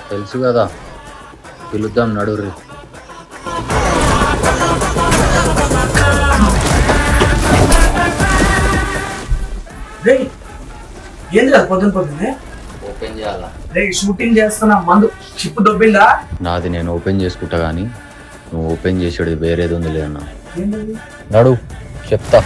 తెలుసు కదా, పిలుద్దాం నడుర్రి. ఏంది కదా పొద్దున్నే ఓపెన్ చేయాలా? షూటింగ్ చేస్తున్నా, మందు షిప్ దొబ్బిందా? నాది నేను ఓపెన్ చేసుకుంటా కానీ నువ్వు ఓపెన్ చేసేది వేరేది ఉంది లేదన్నా. ఏంటది? నడు చెప్తా.